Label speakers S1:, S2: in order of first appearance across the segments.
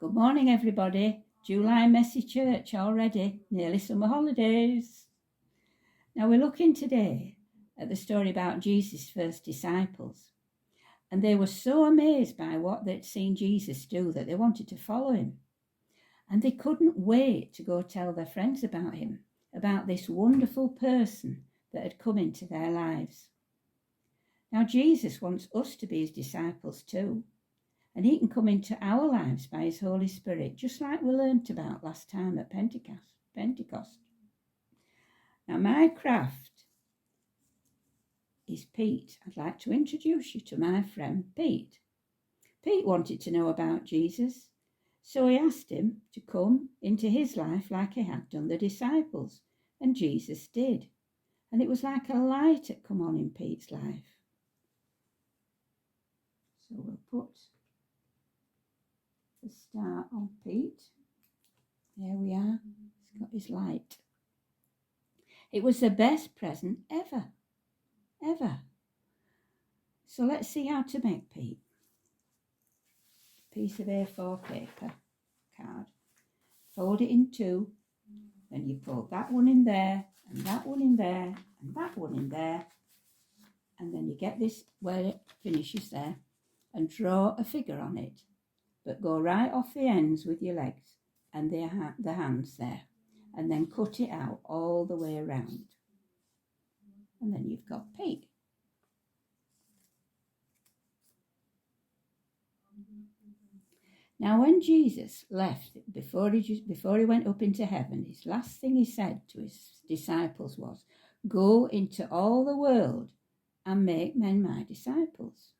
S1: Good morning, everybody. July Messy Church already, nearly summer holidays. Now we're looking today at the story about Jesus' first disciples. And they were so amazed by what they'd seen Jesus do that they wanted to follow him. And they couldn't wait to go tell their friends about him, about this wonderful person that had come into their lives. Now Jesus wants us to be his disciples too. And he can come into our lives by his Holy Spirit, just like we learnt about last time at Pentecost. Now, my craft is Pete. I'd like to introduce you to my friend Pete. Pete wanted to know about Jesus, so he asked him to come into his life like he had done the disciples, and Jesus did. And it was like a light had come on in Pete's life. So we'll put the star on Pete. There we are. He's got his light. It was the best present ever. So let's see how to make Pete. Piece of A4 paper card. Fold it in two. Then you put that one in there, and that one in there, and that one in there. And then you get this where it finishes there and draw a figure on it. But go right off the ends with your legs and the hands there, and then cut it out all the way around. And then you've got Pete. Now when Jesus left, before he went up into heaven, his last thing he said to his disciples was, "Go into all the world and make men my disciples."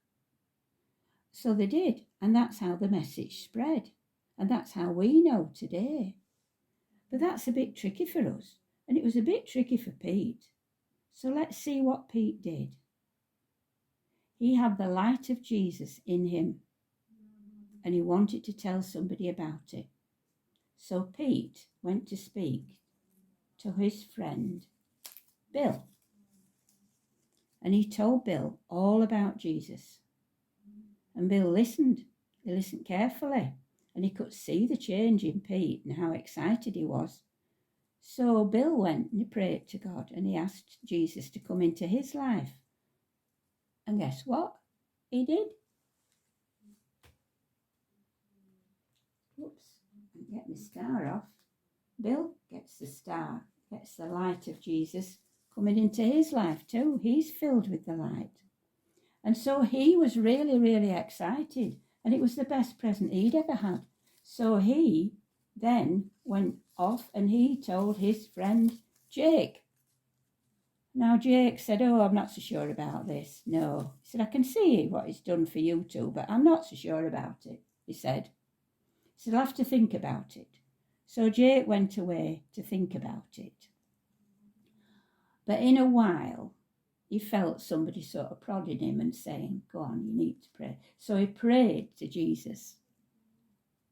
S1: So they did, and that's how the message spread. And that's how we know today. But that's a bit tricky for us, and it was a bit tricky for Pete. So let's see what Pete did. He had the light of Jesus in him, and he wanted to tell somebody about it. So Pete went to speak to his friend Bill, and he told Bill all about Jesus. And Bill listened. He listened carefully, and he could see the change in Pete and how excited he was. So Bill went and he prayed to God, and he asked Jesus to come into his life. And guess what? He did. Oops, I get my star off. Bill gets the star, gets the light of Jesus coming into his life too. He's filled with the light. And so he was really, really excited, and it was the best present he'd ever had. So he then went off and he told his friend Jake. Now Jake said, "Oh, I'm not so sure about this." No, he said, "I can see what he's done for you two, but I'm not so sure about it," he said. He said, "I'll have to think about it." So Jake went away to think about it. But in a while, he felt somebody sort of prodding him and saying, "Go on, you need to pray." So he prayed to Jesus,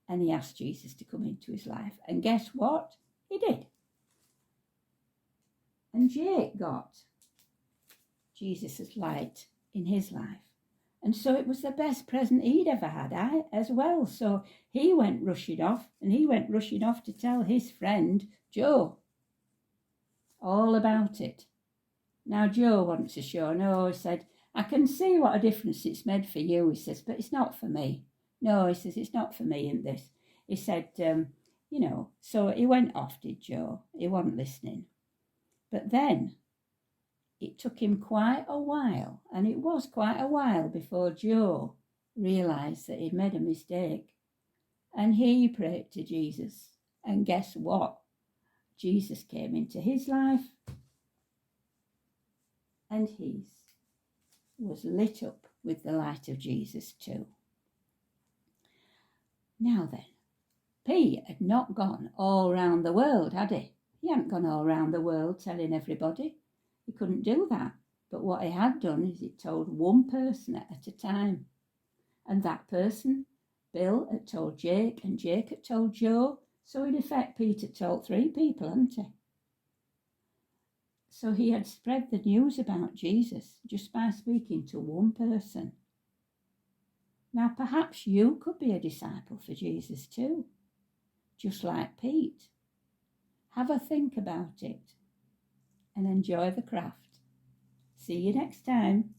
S1: and he asked Jesus to come into his life. And guess what? He did. And Jake got Jesus' light in his life. And so it was the best present he'd ever had as well. So he went rushing off, and he went rushing off to tell his friend Joe all about it. Now Joe wasn't so sure. No, he said, "I can see what a difference it's made for you," he says, "but it's not for me." No, he says, "It's not for me in this." He said, so he went off, did Joe. He wasn't listening. But then it took him quite a while, and it was quite a while before Joe realised that he'd made a mistake. And he prayed to Jesus. And guess what? Jesus came into his life, and his was lit up with the light of Jesus too. Now then, Pete had not gone all round the world, had he? He hadn't gone all round the world telling everybody. He couldn't do that. But what he had done is he told one person at a time. And that person, Bill, had told Jake, and Jake had told Joe. So in effect, Pete had told 3 people, hadn't he? So he had spread the news about Jesus just by speaking to one person. Now, perhaps you could be a disciple for Jesus too, just like Pete. Have a think about it and enjoy the craft. See you next time.